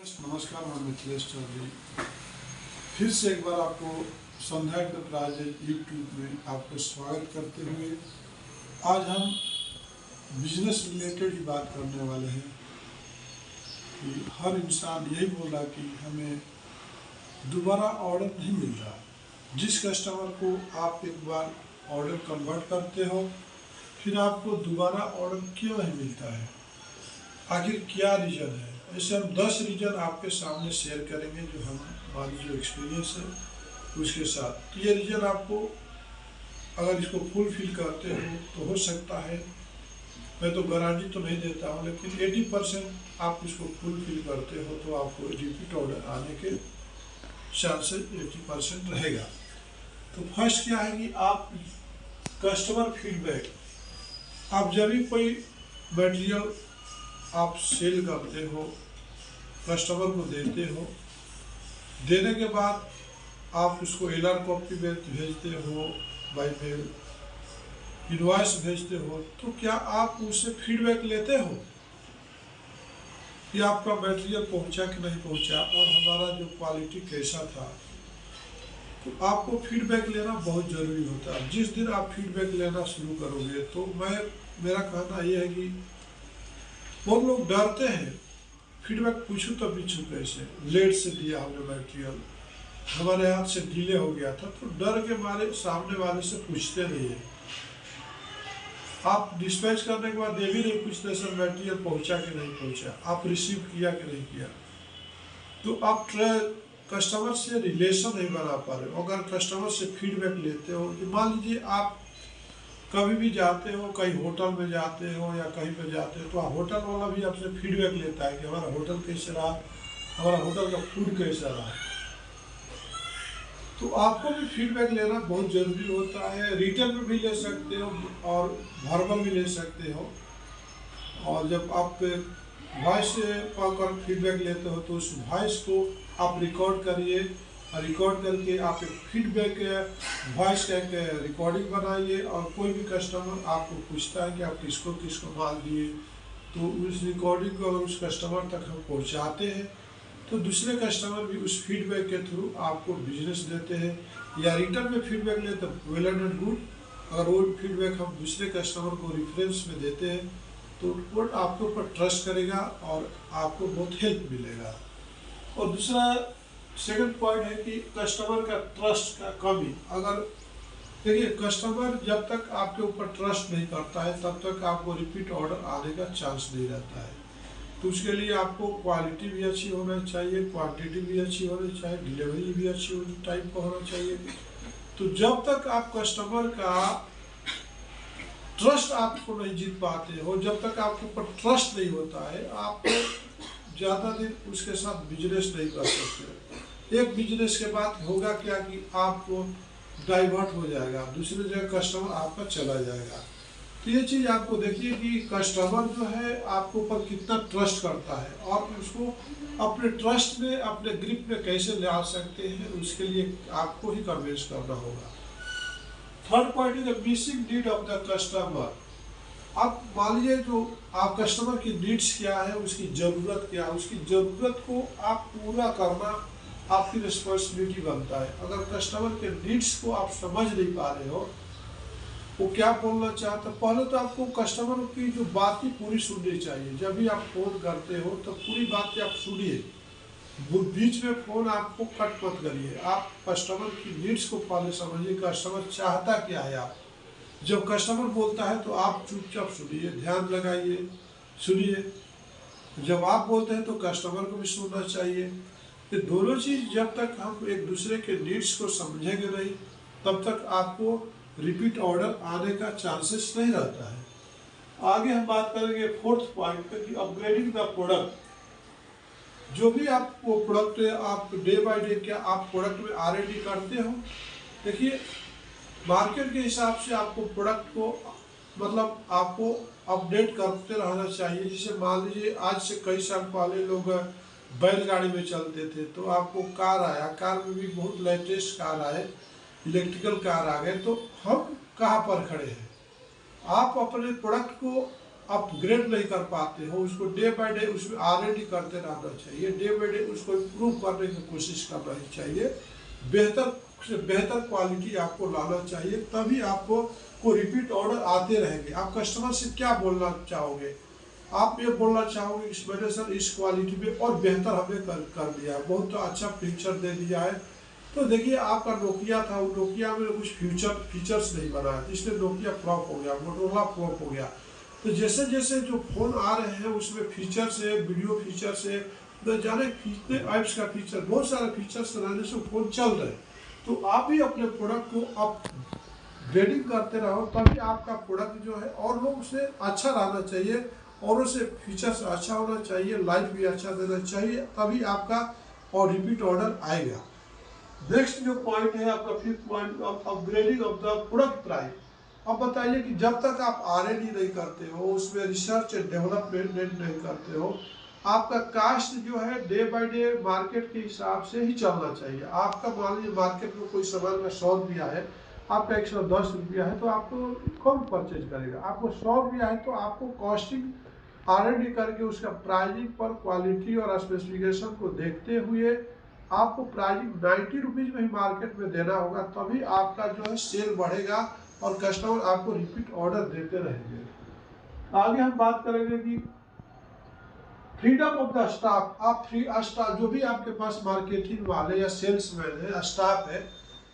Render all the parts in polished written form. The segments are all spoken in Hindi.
नमस्कार, मैं मिथिलेश चौधरी फिर से एक बार आपको संध्या इंटरप्राइजेज यूट्यूब में आपको स्वागत करते हुए आज हम बिजनेस रिलेटेड ही बात करने वाले हैं कि हर इंसान यही बोला कि हमें दोबारा ऑर्डर नहीं मिल रहा। जिस कस्टमर को आप एक बार ऑर्डर कन्वर्ट करते हो फिर आपको दोबारा ऑर्डर क्यों नहीं मिलता है, आखिर क्या रीज़न है। ऐसे हम 10 रीज़न आपके सामने शेयर करेंगे जो हमारी जो एक्सपीरियंस है उसके साथ। तो ये रीज़न आपको अगर इसको फुलफिल करते हो तो हो सकता है, मैं तो गारंटी तो नहीं देता हूँ, लेकिन 80% आप इसको फुलफिल करते हो तो आपको रिपीट ऑर्डर आने के चांसेस 80% रहेगा। तो फर्स्ट क्या है कि आप कस्टमर फीडबैक, आप जब भी कोई मटेरियल आप सेल करते हो कस्टमर को देते हो, देने के बाद आप उसको एलआर कॉपी भेजते हो, बाय मेल इनवॉइस भेजते हो, तो क्या आप उससे फीडबैक लेते हो कि आपका मटेरियल पहुंचा कि नहीं पहुंचा और हमारा जो क्वालिटी कैसा था। तो आपको फीडबैक लेना बहुत ज़रूरी होता है। जिस दिन आप फीडबैक लेना शुरू करोगे तो मेरा कहना यह है कि बहुत लोग डरते हैं, फीडबैक पूछूं तो पूछूं कैसे, लेट से दिया हमने मटेरियल, हमारे हाथ से डिले हो गया था, तो डर के मारे सामने वाले से पूछते नहीं है। आप डिस्पैच करने के बाद ये भी नहीं पूछते सर मटेरियल पहुंचा कि नहीं पहुंचा, आप रिसीव किया कि नहीं किया। तो आप कस्टमर से रिलेशन नहीं बना पा रहे हो। अगर कस्टमर से फीडबैक लेते हो कि मान लीजिए आप कभी भी जाते हो, कहीं होटल में जाते हो या कहीं पे जाते हो, तो होटल वाला भी आपसे फीडबैक लेता है कि हमारा होटल कैसे रहा, हमारा होटल का फूड कैसा रहा। तो आपको भी फीडबैक लेना बहुत ज़रूरी होता है। रिटर्न में भी ले सकते हो और वर्बल भी ले सकते हो। और जब आप वॉइस कॉल कर फीडबैक लेते हो तो उस वॉइस को आप रिकॉर्ड करिए, रिकॉर्ड करके आप एक फीडबैक वॉइस का एक रिकॉर्डिंग बनाइए। और कोई भी कस्टमर आपको पूछता है कि आप किसको किसको माल दिए, तो उस रिकॉर्डिंग को अगर उस कस्टमर तक हम पहुंचाते हैं तो दूसरे कस्टमर भी उस फीडबैक के थ्रू आपको बिजनेस देते हैं। या रिटर्न में फीडबैक लेते हैं वेल एंड गुड। अगर वो फीडबैक हम दूसरे कस्टमर को रेफरेंस में देते हैं तो वो आपके ऊपर ट्रस्ट करेगा और आपको बहुत हेल्प मिलेगा। और दूसरा सेकंड पॉइंट है कि कस्टमर का ट्रस्ट का कमी। अगर देखिए, कस्टमर जब तक आपके ऊपर ट्रस्ट नहीं करता है तब तक आपको रिपीट ऑर्डर आने का चांस नहीं रहता है। तो उसके लिए आपको क्वालिटी भी अच्छी होना चाहिए, क्वांटिटी भी अच्छी होनी चाहिए, डिलीवरी भी अच्छी टाइम पर होना चाहिए। तो जब तक आप कस्टमर का ट्रस्ट आपको नहीं जीत पाते हो, जब तक आपके ऊपर ट्रस्ट नहीं होता है, आप ज़्यादा दिन उसके साथ बिजनेस नहीं कर सकते। एक बिजनेस के बाद होगा क्या कि आपको डाइवर्ट हो जाएगा, दूसरी जगह कस्टमर आपका चला जाएगा। तो ये चीज़ आपको देखिए कि कस्टमर जो है आपके ऊपर कितना ट्रस्ट करता है और उसको अपने ट्रस्ट में, अपने ग्रिप में कैसे ले आ सकते हैं, उसके लिए आपको ही कन्विंस करना होगा। Third point is the missing need of the customer. आप मान लीजिए जो आप कस्टमर की नीड्स क्या है, उसकी ज़रूरत क्या है, उसकी ज़रूरत को आप पूरा करना आपकी रिस्पॉन्सिबिलिटी बनता है। अगर कस्टमर के नीड्स को आप समझ नहीं पा रहे हो, वो क्या बोलना चाहता है, पहले तो आपको कस्टमर की जो बात ही पूरी सुननी चाहिए। जब भी आप फ़ोन करते हो तो पूरी बात आप सुनिए, बीच में फ़ोन आपको कट मत करिए। आप कस्टमर की नीड्स को पहले समझिए, कस्टमर चाहता क्या है। आप जब कस्टमर बोलता है तो आप चुपचाप सुनिए, ध्यान लगाइए, सुनिए। जब आप बोलते हैं तो कस्टमर को भी सुनना चाहिए। ये दोनों चीज़ जब तक हम एक दूसरे के नीड्स को समझेंगे नहीं तब तक आपको रिपीट ऑर्डर आने का चांसेस नहीं रहता है। आगे हम बात करेंगे फोर्थ पॉइंट पे कि अपग्रेडिंग द प्रोडक्ट। जो भी आप वो प्रोडक्ट आप डे बाय डे क्या आप प्रोडक्ट में R&D करते हो। देखिए, मार्केट के हिसाब से आपको प्रोडक्ट को मतलब आपको अपडेट करते रहना चाहिए। जैसे मान लीजिए आज से कई साल पहले लोग बैलगाड़ी में चलते थे, तो आपको कार आया, कार में भी बहुत लेटेस्ट कार आए, इलेक्ट्रिकल कार आ गए। तो हम कहाँ पर खड़े हैं, आप अपने प्रोडक्ट को अपग्रेड नहीं कर पाते हो, उसको डे बाय डे उसमें R&D करते रहना चाहिए, डे बाय डे उसको इम्प्रूव करने की कोशिश करना ही चाहिए, बेहतर से बेहतर क्वालिटी आपको लाना चाहिए, तभी आपको को रिपीट ऑर्डर आते रहेंगे। आप कस्टमर से क्या बोलना चाहोगे? आप ये बोलना चाहोगे इस मैंने सर इस क्वालिटी में और बेहतर हमने कर दिया है, बहुत अच्छा फीचर दे दिया है। तो देखिए आपका नोकिया था, नोकिया में कुछ फीचर्स नहीं बना है, इसलिए नोकिया फ्लॉप हो गया, मोटोरोला फ्लॉप हो गया। तो जैसे जैसे जो फ़ोन आ रहे हैं उसमें फीचर्स है, वीडियो फीचर्स है, न जाने कितने ऐप्स का फीचर, बहुत सारे फीचर्स रहने से फ़ोन चल रहे हैं। तो आप भी अपने प्रोडक्ट को अपग्रेडिंग करते रहो, तभी आपका प्रोडक्ट जो है और लोग से अच्छा रहना चाहिए, औरों से फीचर्स अच्छा होना चाहिए, लाइफ भी अच्छा देना चाहिए, तभी आपका और रिपीट ऑर्डर आएगा। नेक्स्ट जो पॉइंट है आपका fifth point, upgrading of the product price. अब बताइए कि जब तक आप R&D नहीं करते हो, उसमें रिसर्च एंड डेवलपमेंट नहीं करते हो, आपका कास्ट जो है डे बाय डे मार्केट के हिसाब से ही चलना चाहिए। आपका मान लीजिए मार्केट में कोई सामान का 100 रुपया है, आपका 110 रुपया है, तो आपको कौन परचेज करेगा? आपको 100 रुपया है तो आपको कॉस्टिंग R&D करके उसका प्राइसिंग पर क्वालिटी और स्पेसिफिकेशन को देखते हुए आपको प्राइसिंग 90 रुपीज़ में ही मार्केट में देना होगा, तभी आपका जो है सेल बढ़ेगा और कस्टमर आपको रिपीट ऑर्डर देते रहेंगे। आगे हम बात करेंगे कि फ्रीडम ऑफ द स्टाफ। आप फ्री स्टाफ जो भी आपके पास मार्केटिंग वाले या सेल्समैन है, स्टाफ है,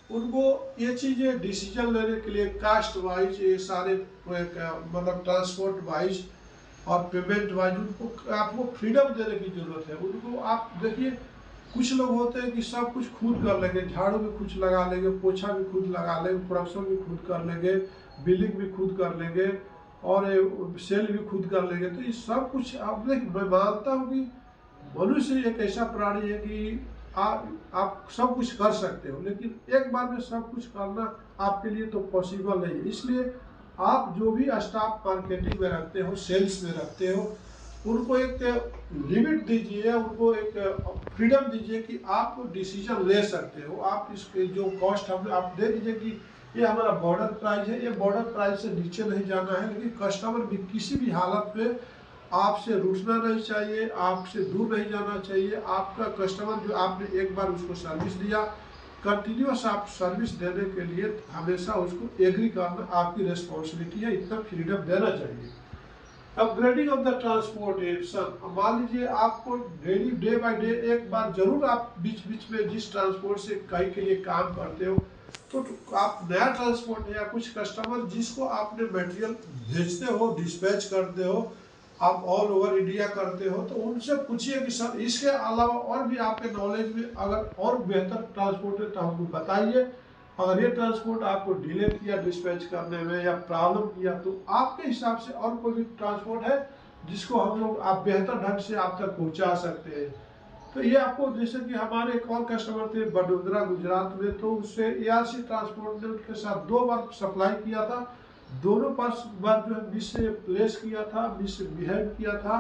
उनको ये चीज़ें डिसीजन लेने के लिए कास्ट वाइज ये सारे मतलब ट्रांसपोर्ट वाइज और पेमेंट वाइज उनको आपको फ्रीडम देने की जरूरत है। उनको आप देखिए कुछ लोग होते हैं कि सब कुछ खुद कर लेंगे, झाड़ू भी खुद लगा लेंगे, पोछा भी खुद लगा लेंगे, प्रोडक्शन भी खुद कर लेंगे, बिलिंग भी खुद कर लेंगे और सेल भी खुद कर लेंगे। तो ये सब कुछ आप मैं मानता हूँ कि मनुष्य एक ऐसा प्राणी है कि आप सब कुछ कर सकते हो, लेकिन एक बार में सब कुछ करना आपके लिए तो पॉसिबल नहीं है। इसलिए आप जो भी स्टाफ मार्केटिंग में रखते हो, सेल्स में रखते हो, उनको एक लिमिट दीजिए, उनको एक फ्रीडम दीजिए कि आप डिसीजन ले सकते हो। आप इसके जो कॉस्ट हम आप दे दीजिए कि ये हमारा बॉर्डर प्राइस है, ये बॉर्डर प्राइस से नीचे नहीं जाना है, लेकिन कस्टमर भी किसी भी हालत में आपसे रूठना नहीं चाहिए, आपसे दूर नहीं जाना चाहिए। आपका कस्टमर जो आपने एक बार उसको सर्विस दिया, कंटिन्यूस आप सर्विस देने के लिए हमेशा उसको एग्री करना आपकी रिस्पॉन्सिबिलिटी है, इतना फ्रीडम देना चाहिए। Upgrading of the transportation. मान लीजिए आपको डेली डे बाय डे एक बार जरूर आप बीच बीच में जिस ट्रांसपोर्ट से कहीं के लिए काम करते हो, तो आप नया ट्रांसपोर्ट है या कुछ कस्टमर जिसको आपने मटेरियल भेजते हो, डिस्पैच करते हो, आप ऑल ओवर इंडिया करते हो, तो उनसे पूछिए कि सर इसके अलावा और भी आपके नॉलेज में अगर और बेहतर ट्रांसपोर्ट है तो हमको बताइए। अगर ये ट्रांसपोर्ट आपको डिले किया डिस्पैच करने में या प्रॉब्लम किया, तो आपके हिसाब से और कोई भी ट्रांसपोर्ट है जिसको हम लोग आप बेहतर ढंग से आप तक पहुंचा सकते हैं। तो ये आपको, जैसे कि हमारे एक और कस्टमर थे बडोदरा गुजरात में, तो उससे ARC ट्रांसपोर्ट ने उनके साथ 2 बार सप्लाई किया था, दोनों बार जो है मिस प्लेस किया था, मिस बिहेव किया था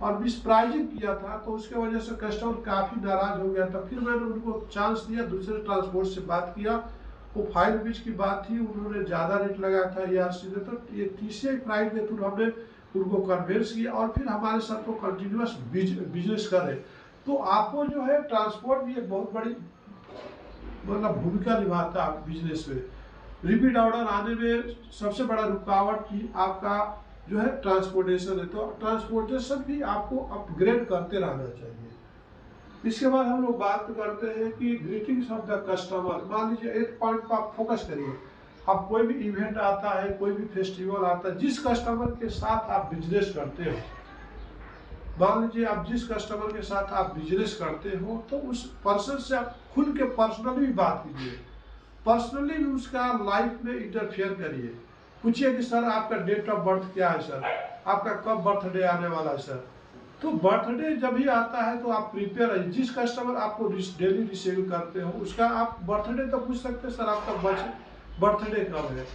और मिस प्राइजिंग किया था। तो उसके वजह से कस्टमर काफ़ी नाराज हो गया था। फिर मैंने उनको चांस दिया, दूसरे ट्रांसपोर्ट से बात किया, वो 5 रुपीज़ की बात थी, उन्होंने ज़्यादा रेट लगाया था ARC ने, तो ये तीसरे प्राइस के थ्रू हमने उनको कन्वेंस किया और फिर हमारे साथ वो कंटिन्यूस बिजनेस कर रहे। तो आपको जो है ट्रांसपोर्ट भी एक बहुत बड़ी मतलब भूमिका निभाता है बिजनेस में। रिपीट ऑर्डर आने में सबसे बड़ा रुकावट की आपका जो है ट्रांसपोर्टेशन है, तो ट्रांसपोर्टेशन भी आपको अपग्रेड करते रहना चाहिए। इसके बाद हम लोग बात करते हैं कि ग्रीटिंग्स ऑफ द कस्टमर। मान लीजिए एक पॉइंट पर आप फोकस करिए, अब कोई भी इवेंट आता है, कोई भी फेस्टिवल आता है, जिस कस्टमर के साथ आप बिजनेस करते हो, मान लीजिए आप जिस कस्टमर के साथ आप बिजनेस करते हो, तो उस पर्सन से आप खुल के पर्सनली भी बात कीजिए, पर्सनली भी उसका लाइफ में इंटरफेयर करिए। पूछिए कि सर आपका डेट ऑफ बर्थ क्या है, सर आपका कब बर्थडे आने वाला है सर। तो बर्थडे जब भी आता है तो आप प्रिपेयर रहिए। जिस कस्टमर आपको डेली रिसीव करते हो उसका आप बर्थडे तो पूछ सकते हैं, सर आपका बर्थडे कब है,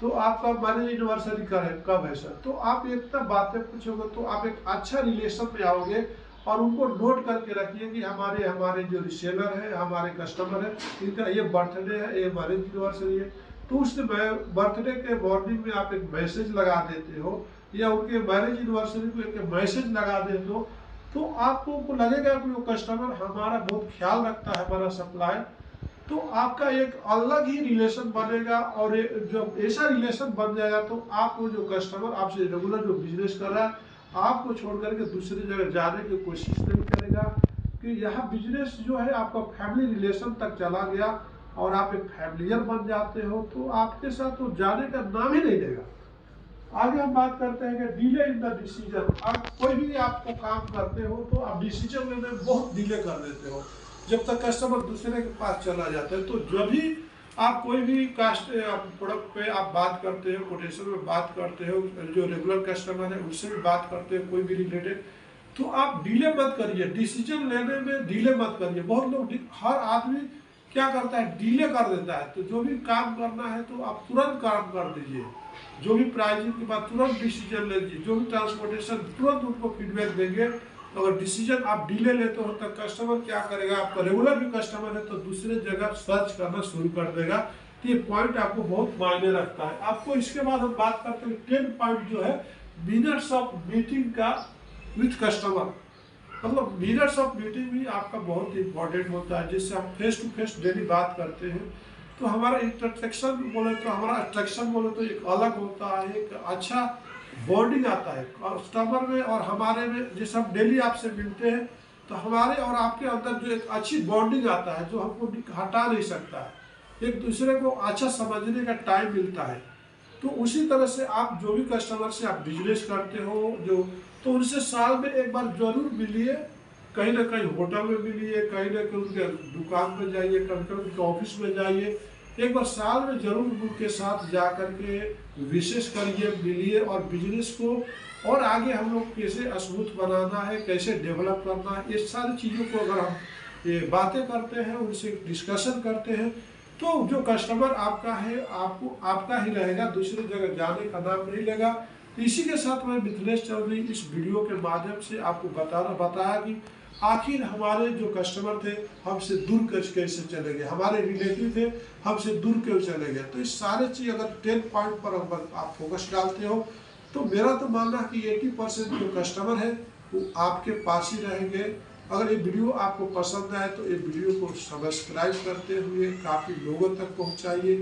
तो आपका मैरिज एनिवर्सरी कब है सर। तो आप इतना बातें पूछोगे तो आप एक अच्छा रिलेशन में आओगे और उनको नोट करके रखिए कि हमारे जो रिसेलर है, हमारे कस्टमर है, इनका ये बर्थडे है, ये मैरिज एनिवर्सरी है। तो उस बर्थडे के मॉर्निंग में आप एक मैसेज लगा देते हो, या उनके मैरिज एनिवर्सरी पे एक मैसेज लगा दे तो आपको को लगेगा कि वो कस्टमर हमारा बहुत ख्याल रखता है, हमारा सप्लाई। तो आपका एक अलग ही रिलेशन बनेगा, और जब ऐसा रिलेशन बन जाएगा तो आपको जो कस्टमर आपसे रेगुलर जो बिजनेस कर रहा है आपको छोड़ करके दूसरी जगह जाने की कोशिश नहीं करेगा, कि यहाँ बिजनेस जो है आपका फैमिली रिलेशन तक चला गया और आप एक फैमिलियर बन जाते हो, तो आपके साथ वो जाने का नाम ही नहीं लेगा। आगे हम बात करते हैं कि डिले इन द डिसीजन। आप कोई भी आपको काम करते हो तो आप डिसीजन लेने में बहुत डिले कर देते हो, जब तक कस्टमर दूसरे के पास चला जाता है। तो जब भी आप कोई भी कास्ट प्रोडक्ट पे आप बात करते हो, कोटेशन में बात करते हो, जो रेगुलर कस्टमर है उनसे भी बात करते हो कोई भी रिलेटेड, तो आप डिले मत करिए, डिसीजन लेने में डिले मत करिए। बहुत लोग, हर आदमी क्या करता है, डिले कर देता है। तो जो भी काम करना है तो आप तुरंत काम कर दीजिए, जो भी प्राइसिंग के बाद तुरंत डिसीजन ले लीजिए, जो भी ट्रांसपोर्टेशन तुरंत उनको फीडबैक देंगे। अगर डिसीजन आप डिले लेते हो तो कस्टमर क्या करेगा, आपका रेगुलर भी कस्टमर है तो दूसरे जगह सर्च करना शुरू कर देगा। तो ये पॉइंट आपको बहुत मायने रखता है। आपको इसके बाद हम बात करते हैं 10 पॉइंट जो है मिनट्स ऑफ मीटिंग का विथ कस्टमर। मतलब मिनट्स ऑफ मीटिंग भी आपका बहुत इंपॉर्टेंट होता है, जिससे हम फेस टू फेस डेली बात करते हैं। तो हमारा इंटरेक्शन बोले तो, हमारा अट्रैक्शन बोले तो एक अलग होता है, एक अच्छा बॉन्डिंग आता है कस्टमर में और हमारे में। जैसे हम डेली आपसे मिलते हैं तो हमारे और आपके अंदर जो एक अच्छी बॉन्डिंग आता है, जो हमको हटा नहीं सकता है, एक दूसरे को अच्छा समझने का टाइम मिलता है। तो उसी तरह से आप जो भी कस्टमर से आप बिजनेस करते हो तो उनसे साल में एक बार जरूर मिलिए, कहीं ना कहीं होटल में मिलिए, कहीं ना कहीं उनके दुकान में जाइए, कहीं उनके ऑफिस में जाइए, एक बार साल में जरूर उनके साथ जा करके विशेष करिए, मिलिए, और बिजनेस को और आगे हम लोग कैसे स्मूथ बनाना है, कैसे डेवलप करना है, ये सारी चीज़ों को अगर हम ये बातें करते हैं, उनसे डिस्कशन करते हैं, तो जो कस्टमर आपका है आपको आपका ही रहेगा, दूसरी जगह जाने का नाम नहीं लेगा। तो इसी के साथ मैं मिथिलेश चौधरी इस वीडियो के माध्यम से आपको बताया कि आखिर हमारे जो कस्टमर थे हमसे दूर कैसे चले गए, हमारे रिलेटिव थे हमसे दूर क्यों चले गए। तो इस सारे चीज़ अगर 10 पॉइंट पर अगर आप फोकस डालते हो तो मेरा तो मानना है कि 80% जो कस्टमर है वो आपके पास ही रहेंगे। अगर ये वीडियो आपको पसंद आए तो ये वीडियो को सब्सक्राइब करते हुए काफ़ी लोगों तक पहुँचाइए,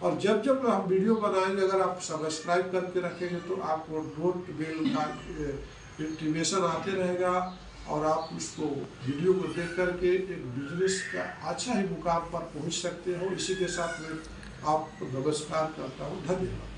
और जब जब हम वीडियो बनाएंगे अगर आप सब्सक्राइब करके रखेंगे तो आपको नोट बेल का इंटीमेशन आते रहेगा, और आप उसको वीडियो को देख करके एक बिजनेस का अच्छा ही मुकाम पर पहुंच सकते हो। इसी के साथ मैं आपको नमस्कार करता हूं। धन्यवाद।